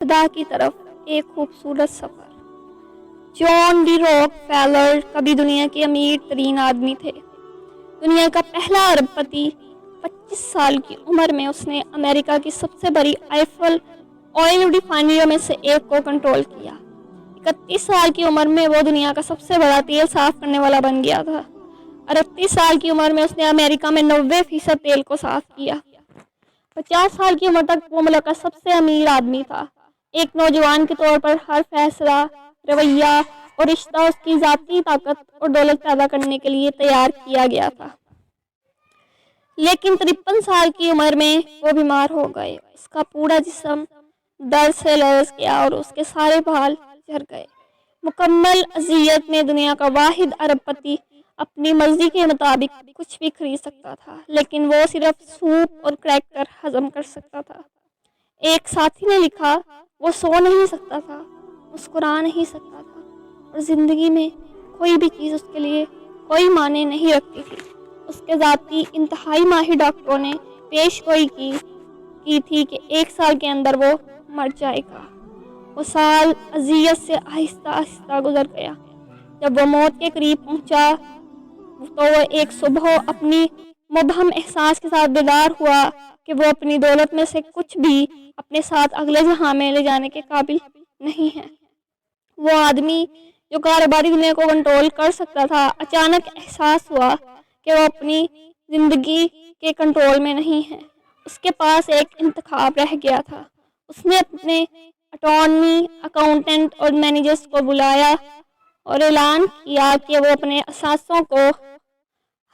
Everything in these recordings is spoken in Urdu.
خدا کی طرف ایک خوبصورت سفر۔ جان ڈی راک فیلر کبھی دنیا کے امیر ترین آدمی تھے۔ دنیا کا پہلا ارب پتی 25 سال کی عمر میں اس نے امریکہ کی سب سے بڑی آئفل آئل ریفائنریوں میں سے ایک کو کنٹرول کیا۔ 31 سال کی عمر میں وہ دنیا کا سب سے بڑا تیل صاف کرنے والا بن گیا تھا۔ 38 سال کی عمر میں اس نے امریکہ میں 90% تیل کو صاف کیا۔ 50 سال کی عمر تک وہ ملک کا سب سے امیر آدمی تھا۔ ایک نوجوان کے طور پر ہر فیصلہ، رویہ اور رشتہ اس کی ذاتی طاقت اور دولت پیدا کرنے کے لیے تیار کیا گیا تھا۔ لیکن 53 سال کی عمر میں وہ بیمار ہو گئے۔ اس کا پورا جسم درد سے لرز گیا اور اس کے سارے بال جھڑ گئے۔ مکمل اذیت میں دنیا کا واحد ارب پتی اپنی مرضی کے مطابق کچھ بھی خرید سکتا تھا، لیکن وہ صرف سوپ اور کریکر ہضم کر سکتا تھا۔ ایک ساتھی نے لکھا، وہ سو نہیں سکتا تھا، مسکرا نہیں سکتا تھا، اور زندگی میں کوئی بھی چیز اس کے لیے کوئی معنی نہیں رکھتی تھی۔ اس کے ذاتی انتہائی ماہر ڈاکٹروں نے پیش گوئی کی تھی کہ 1 سال کے اندر وہ مر جائے گا۔ وہ سال اذیت سے آہستہ آہستہ گزر گیا۔ جب وہ موت کے قریب پہنچا تو وہ ایک صبح اپنی مبہم احساس کے ساتھ بیدار ہوا کہ وہ اپنی دولت میں سے کچھ بھی اپنے ساتھ اگلے جہاں میں لے جانے کے قابل نہیں ہے۔ وہ آدمی جو کاروباری دنیا کو کنٹرول کر سکتا تھا، اچانک احساس ہوا کہ وہ اپنی زندگی کے کنٹرول میں نہیں ہے۔ اس کے پاس ایک انتخاب رہ گیا تھا۔ اس نے اپنے اٹارنی، اکاؤنٹنٹ اور مینیجرز کو بلایا اور اعلان کیا کہ وہ اپنے اثاثوں کو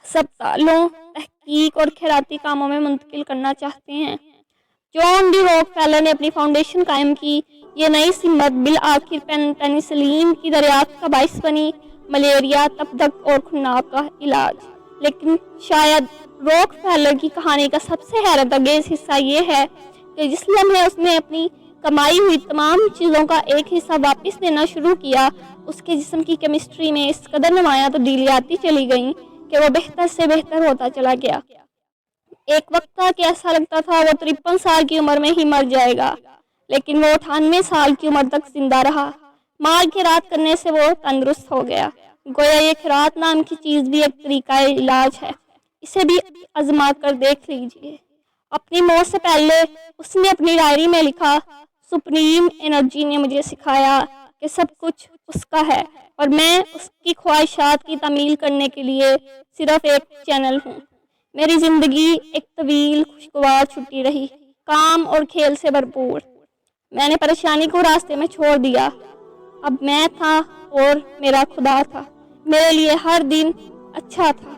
ہسپتالوں، تحقیق اور خیراتی کاموں میں منتقل کرنا چاہتے ہیں۔ جان ڈی راک فیلر نے اپنی فاؤنڈیشن قائم کی۔ یہ نئی سمت بالآخر پینسلین کی دریافت کا باعث بنی، ملیریا، تپدق اور خناق کا علاج۔ لیکن شاید راک فیلر کی کہانی کا سب سے حیرت انگیز حصہ یہ ہے کہ جس لمحے اس نے اپنی کمائی ہوئی تمام چیزوں کا ایک حصہ واپس دینا شروع کیا، اس کے جسم کی کیمسٹری میں اس قدر نمایاں تبدیلیاں آتی چلی گئیں کہ وہ بہتر سے بہتر ہوتا چلا گیا۔ ایک وقت تھا کہ ایسا لگتا تھا وہ 53 سال کی عمر میں ہی مر جائے گا، لیکن وہ 98 سال کی عمر تک زندہ رہا۔ مال خیرات کرنے سے وہ تندرست ہو گیا۔ گویا یہ خیرات نام کی چیز بھی ایک طریقہ علاج ہے، اسے بھی آزما کر دیکھ لیجئے۔ اپنی موت سے پہلے اس نے اپنی ڈائری میں لکھا، سپریم انرجی نے مجھے سکھایا کہ سب کچھ اس کا ہے اور میں اس کی خواہشات کی تعمیل کرنے کے لیے صرف ایک چینل ہوں۔ میری زندگی ایک طویل خوشگوار چھٹی رہی، کام اور کھیل سے بھرپور۔ میں نے پریشانی کو راستے میں چھوڑ دیا۔ اب میں تھا اور میرا خدا تھا۔ میرے لیے ہر دن اچھا تھا۔